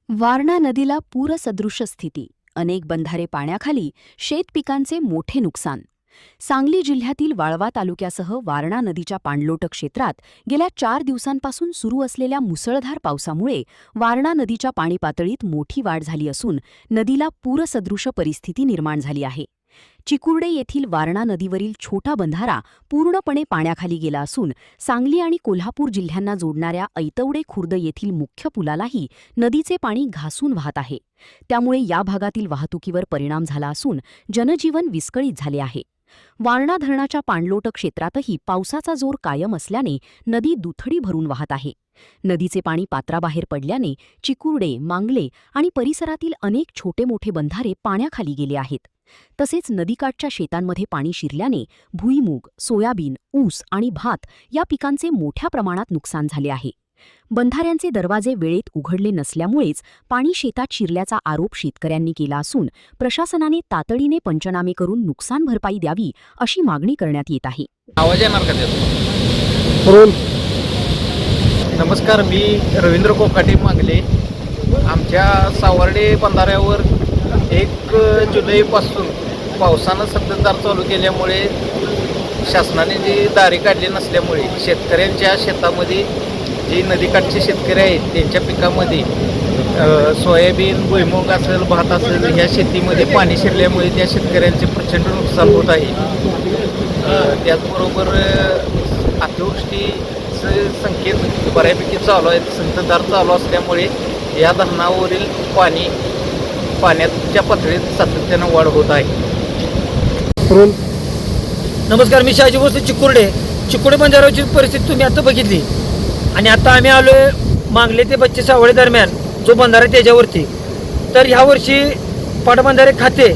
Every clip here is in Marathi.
वारणा नदीला पूरसदृश स्थिती, अनेक बंधारे पाण्याखाली, शेतपिकांचे मोठे नुकसान. सांगली जिल्ह्यातील वाळवा तालुक्यासह वारणा नदीच्या पाणलोट क्षेत्रात गेल्या 4 दिवसांपासून सुरू असलेल्या मुसळधार पावसामुळे वारणा नदीच्या पाणी पातळीत मोठी वाढ झाली असून नदीला पूरसदृश परिस्थिती निर्माण झाली आहे. चिकुर्डे येथील वारणा नदीवरील छोटा बंधारा पूर्णपणे पाण्याखाली गेला असून सांगली आणि कोल्हापूर जिल्ह्यांना जोडणाऱ्या ऐतवडे खुर्द येथील मुख्य पुलालाही नदीचे पाणी घासून वाहत आहे. त्यामुळे या भागातील वाहतुकीवर परिणाम झाला असून जनजीवन विस्कळीत झाले आहे. वारणा धरणाच्या पाणलोट क्षेत्रातही पावसाचा जोर कायम असल्याने नदी दुथडी भरून वाहत आहे. नदीचे पाणी पात्राबाहेर पडल्याने चिकुर्डे, मांगले आणि परिसरातील अनेक छोटे मोठे बंधारे पाण्याखाली गेले आहेत. तसेच नदीकाठच्या शेतांमध्ये पाणी शिरल्याने भुईमूग, सोयाबीन, ऊस आणि भात या पिकांचे मोठ्या प्रमाणात नुकसान झाले आहे. बंधाऱ्यांचे दरवाजे वेळेत उघडले नसल्यामुळेच पाणी शेतात शिरल्याचा आरोप शेतकऱ्यांनी केला असून प्रशासनाने तातडीने पंचनामे करून नुकसान भरपाई द्यावी अशी मागणी करण्यात येत आहे. आवाज येणार का त्याचा? नमस्कार, मी रवींद्र कोकाटे मांगले. आमच्या सावर्डे बंधाऱ्यावर 1 जुलैपासून पावसानं संततधार चालू केल्यामुळे शासनाने जी दारी काढली नसल्यामुळे शेतकऱ्यांच्या शेतामध्ये जे नदीकाठचे शेतकरी आहेत त्यांच्या पिकामध्ये सोयाबीन, भुईमूग असेल, भात असेल, ह्या शेतीमध्ये पाणी शिरल्यामुळे त्या शेतकऱ्यांचे प्रचंड नुकसान होत आहे. त्याचबरोबर अतिवृष्टीचे संकेत बऱ्यापैकी चालू आहेत. संततधार चालू असल्यामुळे या धरणावरील पाण्याच्या पातळीत सातत्यानं वाढ होत आहे. नमस्कार, मी शहाजी भोसले, चिकुर्डे बंधाऱ्याची परिस्थिती तुम्ही आता बघितली. आणि आता आम्ही आलोय मांगले ते बच्चे सावळे दरम्यान जो बंधारा त्याच्यावरती. तर ह्या वर्षी पाटबंधारे खाते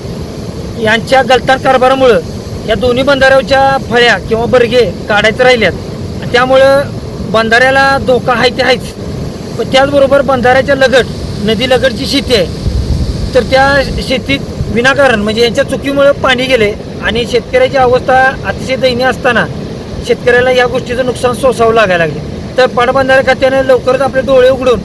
यांच्या गलतान कारभारामुळं या दोन्ही बंधाऱ्याच्या फळ्या किंवा बर्गे काढायचं राहिल्यात. त्यामुळं बंधाऱ्याला धोका आहे ते आहेच. पण त्याचबरोबर बंधाऱ्याच्या लगट, नदी लगटची शेती आहे, तर त्या शेतीत विनाकारण म्हणजे यांच्या चुकीमुळे पाणी गेले आणि शेतकऱ्याची अवस्था अतिशय दयनीय असताना शेतकऱ्याला या गोष्टीचं नुकसान सोसावं लागायला लागले. तर पाटबंधारे खात्याने लवकरच आपले डोळे उघडून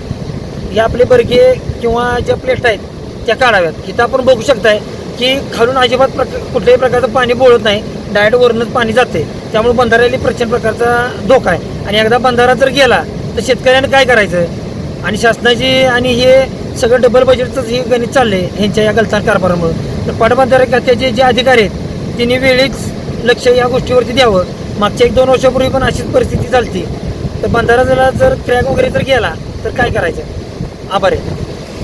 हे आपले बर्गे किंवा ज्या प्लेट आहेत त्या काढाव्यात. इथं आपण बघू शकताय की खालून अजिबात कुठल्याही प्रकारचं पाणी बोलत नाही, डायरेक्ट वरूनच पाणी जाते. त्यामुळे बंधाऱ्याला प्रचंड प्रकारचा धोका आहे. आणि एकदा बंधारा जर गेला तर शेतकऱ्याने काय करायचं? आणि शासनाची आणि हे सगळं डबल बजेटचंच हे गणित चालले ह्यांच्या या गलतान कारभारामुळे. तर पाटबंधारे खात्याचे जे अधिकारी आहेत त्यांनी वेळीच लक्ष या गोष्टीवरती द्यावं. मागच्या 1-2 वर्षापूर्वी पण अशीच परिस्थिती चालती. तर बंधारा जर क्रॅक वगैरे जर गेला तर काय करायचं? आभार आहे.